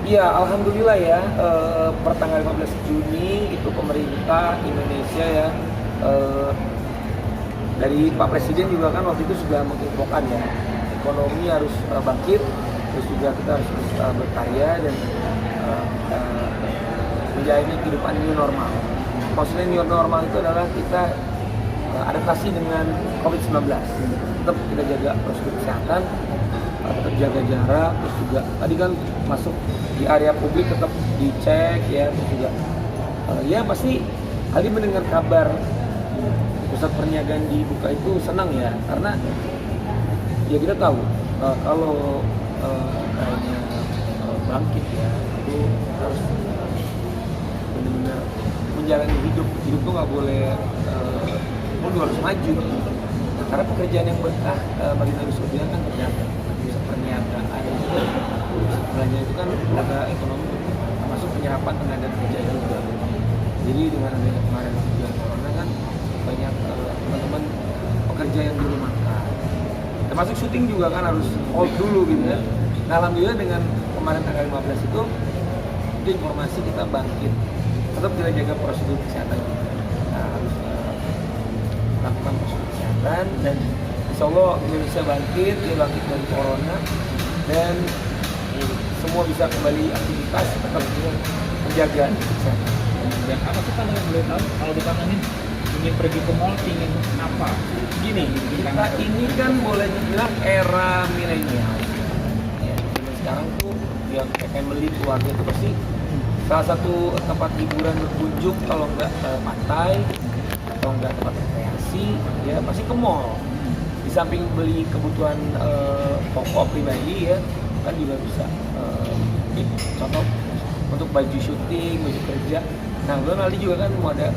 Iya, alhamdulillah ya, per tanggal 15 Juni itu pemerintah Indonesia ya, eh, dari Pak Presiden juga kan waktu itu sudah menginfokan ya, ekonomi harus bangkit, terus juga kita harus berkarya dan eh, menjalani kehidupan new normal. Maksudnya new normal itu adalah kita adaptasi dengan COVID-19. Tetap kita jaga prosedur kesehatan, tetap jaga jarak, terus juga tadi kan masuk di area publik tetap dicek ya, terus juga ya pasti Ali mendengar kabar pusat perniagaan dibuka itu senang ya, karena ya kita tahu kalau kayaknya bangkit ya itu harus benar-benar menjalani hidup tuh nggak boleh mundur, harus maju. Nah, karena pekerjaan yang berkah bagi Nabi Surya kan ternyata bisa perniagaan, belanja itu kan lembaga ekonomi termasuk penyerapan tenaga kerja juga. Jadi dengan adanya kemarin ujian corona kan banyak teman-teman pekerja yang dirumahkan, termasuk syuting juga kan harus hold dulu gitu kan. Nah, alhamdulillah dengan kemarin tanggal 15 itu informasi kita bangkit, tetap kita jaga prosedur kesehatan juga. Nah, harus lakukan prosedur kesehatan dan insya Allah Indonesia bangkit, dia bangkit dari corona dan semua bisa kembali aktivitas, tetap menjaga kesehatan. Dan apa sih yang boleh tahu kalau ditanyain ingin pergi ke mall, ingin apa? Gini, kita ini kan boleh dibilang era milenial. Ya, sekarang tuh yang family keluarga itu pasti salah satu tempat hiburan berkunjung kalau nggak pantai atau nggak tempat rekreasi ya pasti ke mall. Di samping beli kebutuhan pokok pribadi ya kan juga bisa contoh untuk baju syuting, baju kerja. Nah, kebetulan Aldi juga kan mau ada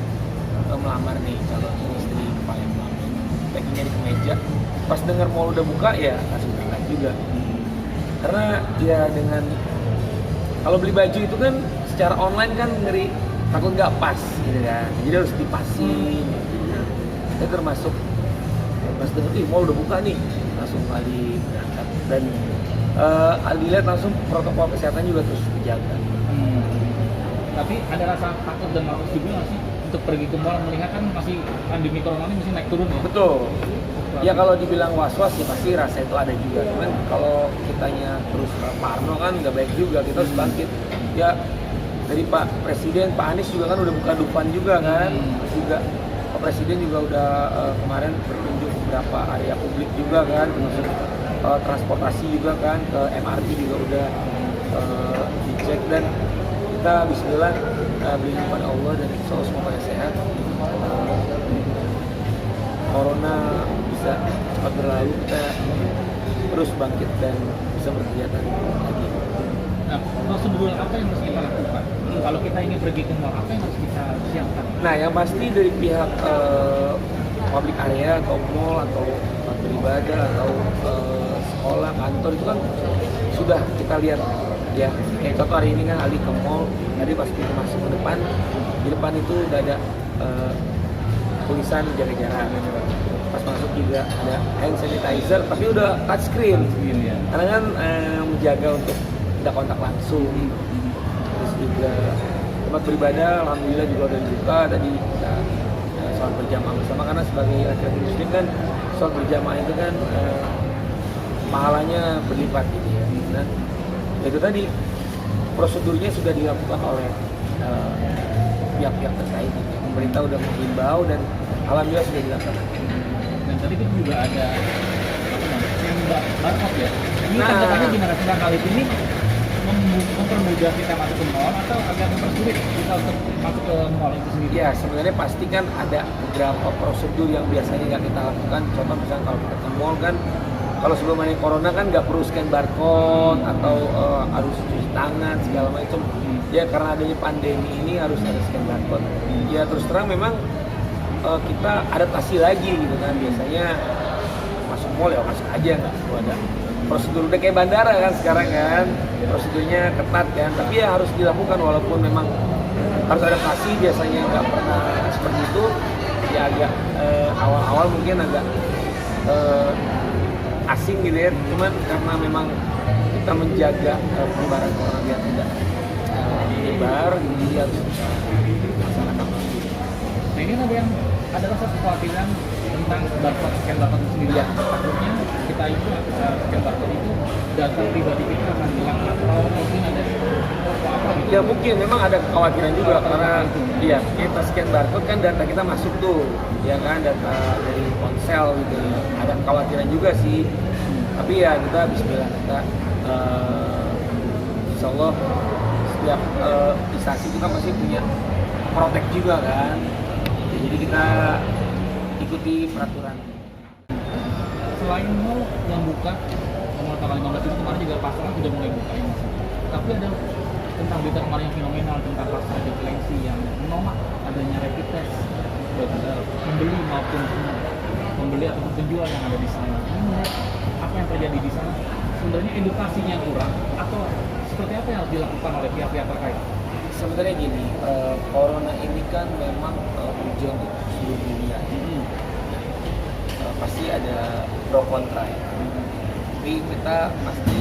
melamar nih calon istri ke Palembang, packingnya di kemeja. Pas dengar mall udah buka ya langsung berangkat juga. Karena ya dengan kalau beli baju itu kan secara online kan ngeri takut nggak pas gitu kan, jadi harus dipasin. Itu termasuk pas dengar mall udah buka nih langsung Aldi berangkat dan Aldi lihat langsung protokol kesehatan juga terus dijaga. Tapi ada rasa takut dan malas juga nggak sih untuk pergi ke mall melihat kan masih pandemi corona ini masih naik turun ya? Betul. Ya kalau dibilang was-was ya pasti rasa itu ada juga. Cuman kalau kitanya terus parno kan nggak baik juga, kita harus bangkit. Ya dari Pak Presiden, Pak Anies juga kan udah buka Dufan juga kan. Terus juga Pak Presiden juga udah kemarin berkunjung beberapa area publik juga kan, termasuk transportasi juga kan, ke MRT juga udah dicek dan kita bismillah berlindung pada Allah dan insya Allah semoga sehat. Corona bisa cepat berlalu, kita terus bangkit dan bisa berkegiatan lagi. Nah, prosedur apa yang harus kita lakukan? Kalau kita ingin pergi ke mall, apa yang harus kita siapkan? Nah, yang pasti dari pihak public area atau mall atau tempat beribadah atau sekolah, kantor itu kan sudah kita lihat ya. Kayak contoh hari ini kan Ali ke mall, tadi pas kita masuk ke depan, di depan itu udah ada tulisan jaga jarak. Pas masuk juga ada hand sanitizer, tapi udah touchscreen. Ya. Karena kan menjaga untuk tidak kontak langsung. Terus juga tempat beribadah, alhamdulillah juga udah dibuka. Tadi kita sholat berjamaah bersama, karena sebagai laki-laki muslim kan sholat berjamaah itu kan pahalanya berlipat gitu ya. Dan itu tadi prosedurnya sudah dilakukan oleh pihak-pihak terkait. Pemerintah udah menghimbau dan alhamdulillah sudah dilaksanakan. Dan tadi itu juga ada yang barcode ya. Ini Nah, tanda-tanda gimana sih kali ini mempermudah kita masuk ke mall atau agak mempersulit kita untuk masuk ke mall itu sendiri? Ya, sebenarnya pasti kan ada beberapa prosedur yang biasanya nggak kita lakukan. Contoh misalnya kalau kita ke mall kan, kalau sebelum ada corona kan nggak perlu scan barcode atau harus cuci tangan segala macam. Ya karena adanya pandemi ini harus ada scan barcode. Ya terus terang memang kita adaptasi lagi gitu kan. Biasanya masuk mall ya masuk aja, nggak perlu ada prosedur, udah kayak bandara kan sekarang kan, prosedurnya ketat kan. Tapi ya harus dilakukan walaupun memang harus adaptasi, biasanya nggak pernah seperti itu. Ya agak awal-awal mungkin agak asing gitu ya, cuman karena memang kita menjaga penyebaran corona biar tidak menyebar, jadi harus bisa masyarakat. Nah ini ada rasa kekhawatiran tentang barcode scan barcode itu sendiri. Iya. Takutnya kita itu scan barcode itu data pribadi kita akan hilang atau mungkin ada apa gitu. Ya mungkin memang ada kekhawatiran juga karena ya kita scan barcode kan data kita masuk tuh, ya kan, data dari ponsel gitu. Ada kekhawatiran juga sih. Tapi ya kita bismillah, kita insya Allah setiap instansi kita masih punya protek juga kan. Jadi kita ikuti peraturan. Selain mall yang buka nomor tanggal 15 itu kemarin juga pasaran sudah mulai buka ya Mas. Tapi ada tentang berita kemarin yang fenomenal tentang pasar deflasi yang menolak adanya rapid test buat pembeli maupun pembeli ataupun penjual yang ada di sana. Ini menurut apa yang terjadi di sana? Sebenarnya edukasinya kurang atau seperti apa yang harus dilakukan oleh pihak-pihak terkait? Sebenarnya gini, corona ini kan memang ujian untuk seluruh dunia. Pasti ada pro kontra ya. Tapi kita pasti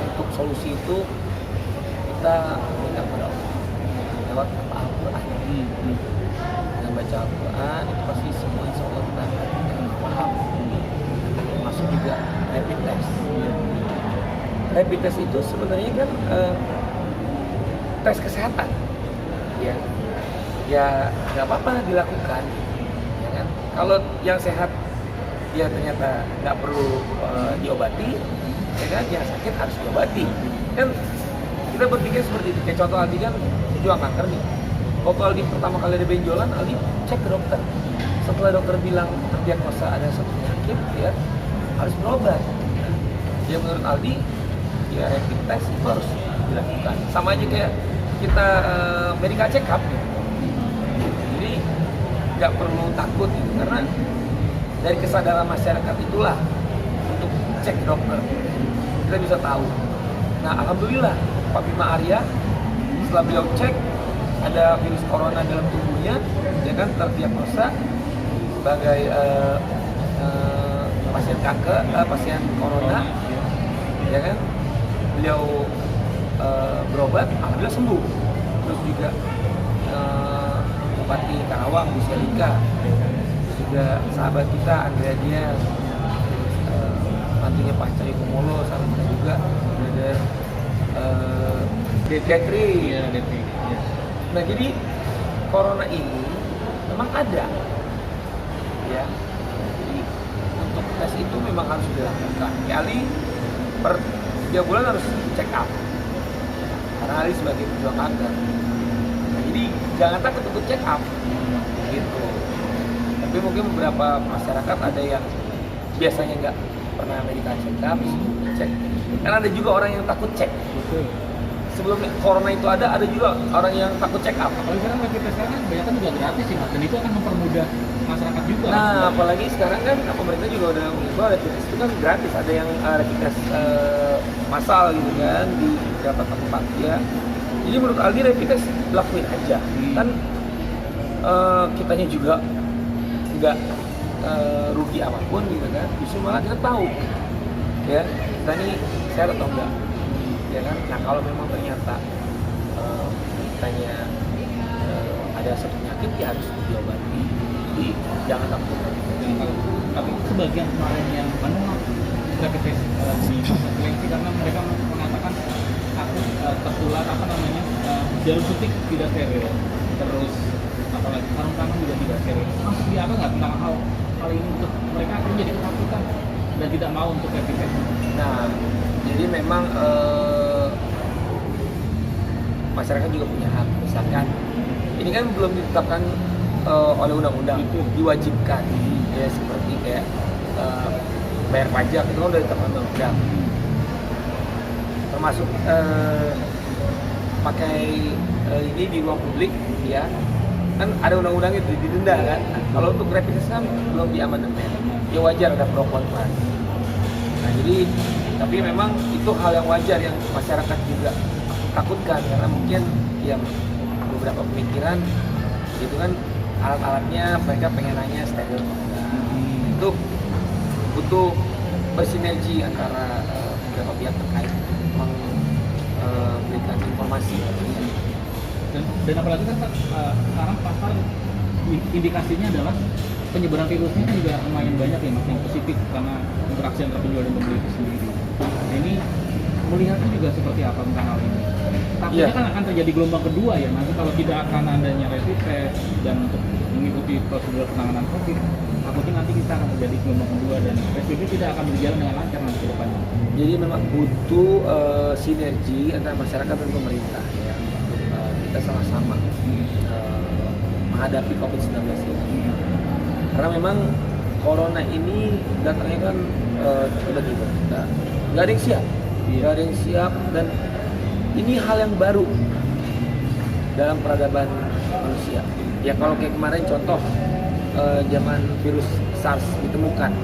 untuk solusi itu kita minta kepada Allah lewat Al-Quran. Dengan baca Al-Quran itu pasti semua insya Allah kita akan paham. Masuk juga rapid test. Rapid test itu sebenarnya kan tes kesehatan, ya nggak apa-apa dilakukan, ya kan. Kalau yang sehat ya ternyata nggak perlu diobati, ya kan. Yang sakit harus diobati, kan. Kita berpikir seperti itu. Kayak contoh Aldi kan pejuang kanker nih. Waktu Aldi pertama kali ada benjolan, Aldi cek ke dokter. Setelah dokter bilang terdiagnosa ada suatu penyakit, ya harus berobat. Ya menurut Aldi, ya rapid test itu harus dilakukan. Sama aja kayak kita medical check up gitu. Jadi nggak perlu takut gitu, karena dari kesadaran masyarakat itulah untuk cek dokter, kita bisa tahu. Nah alhamdulillah Pak Bima Arya setelah beliau cek ada virus corona dalam tubuhnya, dia kan terdiagnosa sebagai pasien kanker, pasien corona, ya kan. Beliau berobat, alhamdulillah sembuh. Terus juga Bupati Karawang, Bu Selika, juga sahabat kita Andrea Dian, mantunya Pak Cahyo Kumolo, sahabat kita juga ada Detri. Iya, Detri. Ya. Nah jadi corona ini memang ada, ya. Jadi untuk tes itu memang harus dilakukan. Kali per 3 bulan harus check up. Karena Ali sebagai pejuang kanker. Nah, jadi jangan takut untuk check up, gitu. Tapi mungkin beberapa masyarakat ada yang biasanya nggak pernah medical check up, cek. Karena ada juga orang yang takut cek. Betul. Sebelum corona itu ada juga orang yang takut check up. Apalagi sekarang rapid test sekarang kebanyakan juga gratis sih Mas, dan itu akan mempermudah masyarakat juga. Nah, apalagi sekarang kan pemerintah juga udah mengubah rapid test itu kan gratis. Ada yang rapid test massal gitu kan di beberapa tempat ya. Jadi menurut Aldi rapid test lakuin aja. Kan kitanya juga nggak rugi apapun gitu kan. Justru malah kita tahu ya kita ini sehat atau enggak, ya kan. Nah kalau memang ternyata kitanya ada satu penyakit ya harus diobati. Jadi jangan takut. Tapi sebagian kemarin yang menolak rapid test di seleksi karena mereka mengatakan aku tertular jarum suntik tidak steril, terus apalagi sarung tangan juga tidak steril. Masuk di apa nggak tentang hal ini untuk mereka akhirnya jadi ketakutan dan tidak mau untuk rapid test? Nah jadi memang masyarakat juga punya hak. Misalkan ini kan belum ditetapkan oleh undang-undang, diwajibkan ya, seperti kayak bayar pajak itu kan udah ditetapkan undang-undang, termasuk pakai ini di ruang publik ya kan ada undang-undangnya didenda kan. Nah, kalau untuk rapid test kan belum diamandemen, ya wajar ada pro kontra. Nah jadi tapi memang itu hal yang wajar yang masyarakat juga takutkan, karena mungkin ya beberapa pemikiran itu kan alat-alatnya mereka pengen nanya steril. Itu butuh bersinergi antara beberapa pihak terkait berikan informasi. Dan apalagi kan Pak, sekarang pasar indikasinya adalah penyebaran virusnya kan juga lumayan banyak ya Mas yang positif karena interaksi antara penjual dan pembeli itu sendiri. Nah, ini melihatnya juga seperti apa tentang hal ini? Takutnya kan akan terjadi gelombang kedua ya nanti kalau tidak akan adanya rapid test dan untuk mengikuti prosedur penanganan COVID, takutnya nanti kita akan terjadi gelombang kedua dan PSBB tidak akan berjalan dengan lancar nanti ke depannya. Jadi memang butuh sinergi antara masyarakat dan pemerintah ya. Kita sama-sama menghadapi COVID-19 ini. Karena memang corona ini datangnya kan tiba-tiba. Nggak ada yang siap. Nggak ada yang siap dan ini hal yang baru dalam peradaban manusia. Ya kalau kayak kemarin contoh zaman virus SARS ditemukan,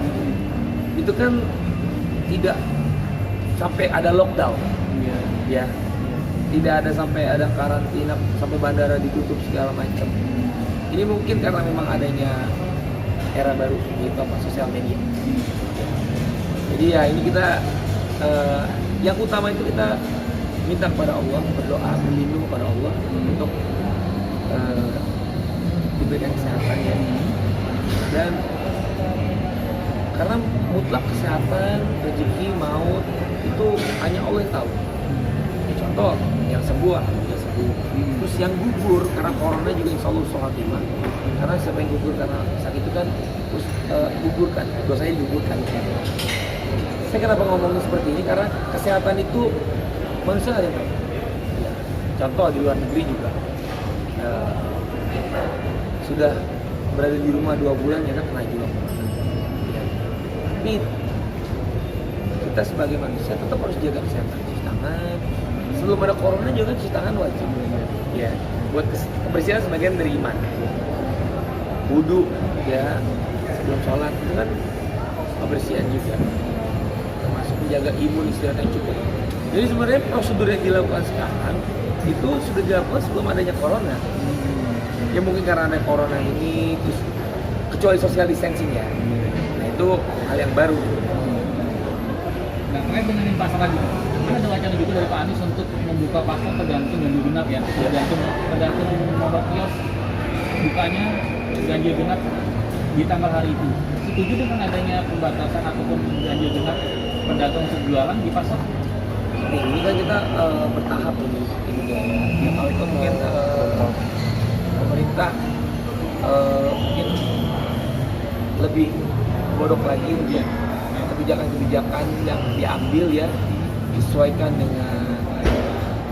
itu kan tidak sampai ada lockdown, ya, tidak ada sampai ada karantina sampai bandara ditutup segala macam. Ini mungkin karena memang adanya era baru yaitu sosial media. Jadi ya ini kita yang utama itu kita minta kepada Allah, berdoa, berlindung kepada Allah untuk diberikan kesehatan ya. Dan karena mutlak kesehatan, rezeki, maut itu hanya Allah yang tahu. Contoh yang sembuh, terus yang gugur karena corona juga insya Allah shohatimah. Karena siapa yang gugur karena sakit itu kan terus gugurkan, dosanya digugurkan. Saya kenapa ngomongin seperti ini karena kesehatan itu manusia nggak ada yang tahu. Ya. Contoh di luar negeri juga sudah berada di rumah 2 bulan ya kan kena juga. Ya. Tapi kita sebagai manusia tetap harus jaga kesehatan, cuci tangan. Sebelum ada corona juga cuci tangan wajib. Ya, buat kebersihan sebagian dari iman. Wudu ya sebelum sholat itu kan kebersihan juga. Termasuk menjaga imun istirahat yang cukup. Jadi sebenarnya prosedur yang dilakukan sekarang itu sudah dilakukan sebelum adanya corona. Ya mungkin karena ada corona ini, terus kecuali social distancing ya. Nah itu hal yang baru. Nah terkait dengan pasar lagi, kan ada wacana juga dari Pak Anies untuk membuka pasar tergantung ganjil genap ya, tergantung nomor kios bukanya ganjil genap di tanggal hari itu. Setuju dengan adanya pembatasan ataupun ganjil genap pedagang untuk jualan di pasar? Ini kan kita bertahap ini ya. Kalau itu mungkin pemerintah mungkin lebih bodoh lagi untuk kebijakan-kebijakan yang diambil ya disesuaikan dengan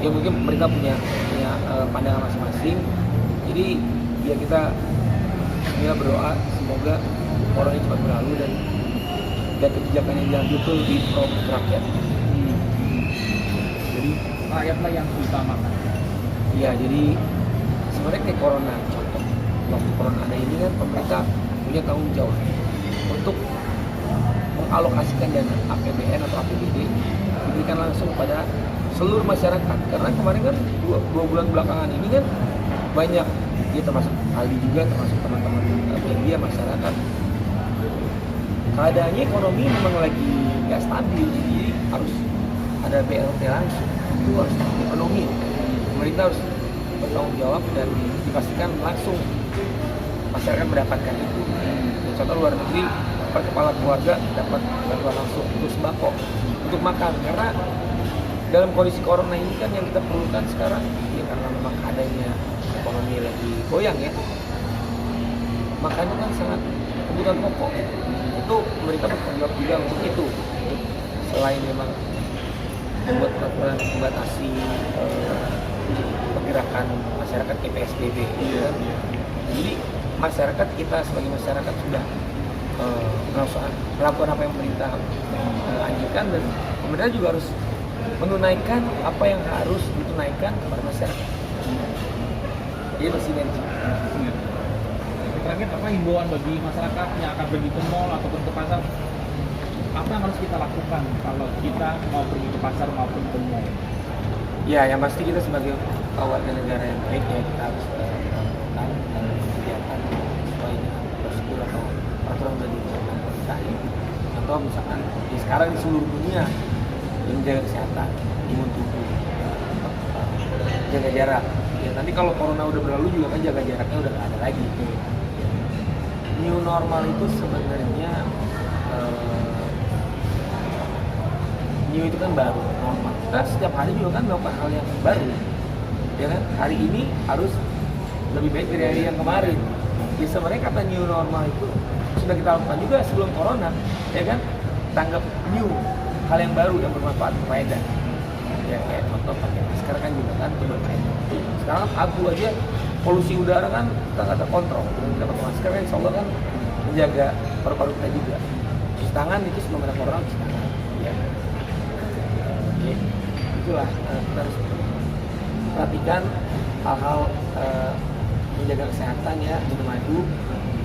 ya mungkin pemerintah punya pandangan masing-masing. Jadi ya kita berdoa semoga corona ini cepat berlalu dan kebijakan yang diambil itu lebih pro rakyat. Jadi rakyatlah yang diutamakan. Iya, jadi sebenarnya kayak corona contoh waktu corona ada ini kan pemerintah punya tanggung jawab untuk mengalokasikan dana APBN atau APBD diberikan langsung pada seluruh masyarakat karena kemarin kan dua bulan belakangan ini kan banyak ya termasuk Aldi juga termasuk teman-teman media masyarakat keadaannya ekonomi memang lagi nggak stabil jadi harus ada BLT langsung itu harus ekonomi pemerintah harus bertanggung jawab dan dipastikan langsung masyarakat mendapatkan itu. Contoh luar negeri per kepala keluarga dapat bantuan langsung untuk sembako untuk makan karena dalam kondisi corona ini kan yang kita perlukan sekarang ya karena memang adanya ekonomi lagi goyang ya makanya kan sangat kebutuhan pokok itu pemerintah bertanggung jawab juga untuk itu selain memang membuat peraturan membatasi pergerakan masyarakat ke PSBB jadi masyarakat kita sebagai masyarakat sudah melakukan apa yang pemerintah anjurkan dan pemerintah juga harus menunaikan apa yang harus ditunaikan kepada masyarakat. Jadi bersinergi. Terakhir apa himbauan bagi masyarakat yang akan pergi ke mall ataupun ke pasar? Apa yang harus kita lakukan kalau kita mau pergi ke pasar maupun ke mall? Ya, yang pasti kita sebagai warga negara yang baik ya kita harus melakukan kegiatan sesuai dengan prosedur atau peraturan yang ditetapkan pemerintah. Contoh misalkan di sekarang di seluruh dunia menjaga kesehatan imun tubuh jaga jarak. Ya nanti kalau corona udah berlalu juga kan jaga jaraknya udah nggak ada lagi. New normal itu sebenarnya new itu kan baru normal. Kita setiap hari juga kan melakukan hal yang baru, ya kan? Hari ini harus lebih baik dari hari yang kemarin. Ya sebenarnya kata new normal itu sudah kita lakukan juga sebelum corona, ya kan? Tanggap new, hal yang baru yang bermanfaat berfaedah. Ya kayak contoh pakai masker kan juga kan itu berfaedah. Sekarang aku aja polusi udara kan kita nggak terkontrol. Dengan kita pakai masker kan, insya Allah kan menjaga paru-paru kita juga. Cuci tangan itu sebelum ada corona cuci tangan. Ya. Oke, itulah kita harus perhatikan hal-hal menjaga kesehatan ya, minum madu.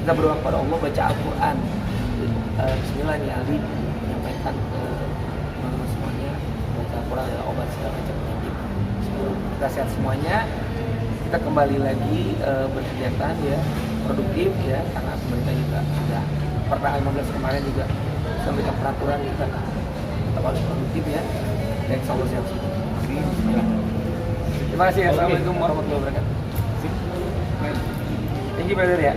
Kita berdoa kepada Allah, baca Al-Quran. Bismillah nih Aldi menyampaikan ke teman-teman semuanya, baca Al-Quran adalah obat segala macam penyakit. Kita sehat semuanya. Kita kembali lagi berkegiatan ya, produktif ya, karena pemerintah juga sudah per tanggal 15 kemarin juga memberikan peraturan kita tetap harus produktif ya. Dan insya sehat semua. Bismillah. Terima kasih. Assalamualaikum warahmatullahi wabarakatuh. Thank you brother ya.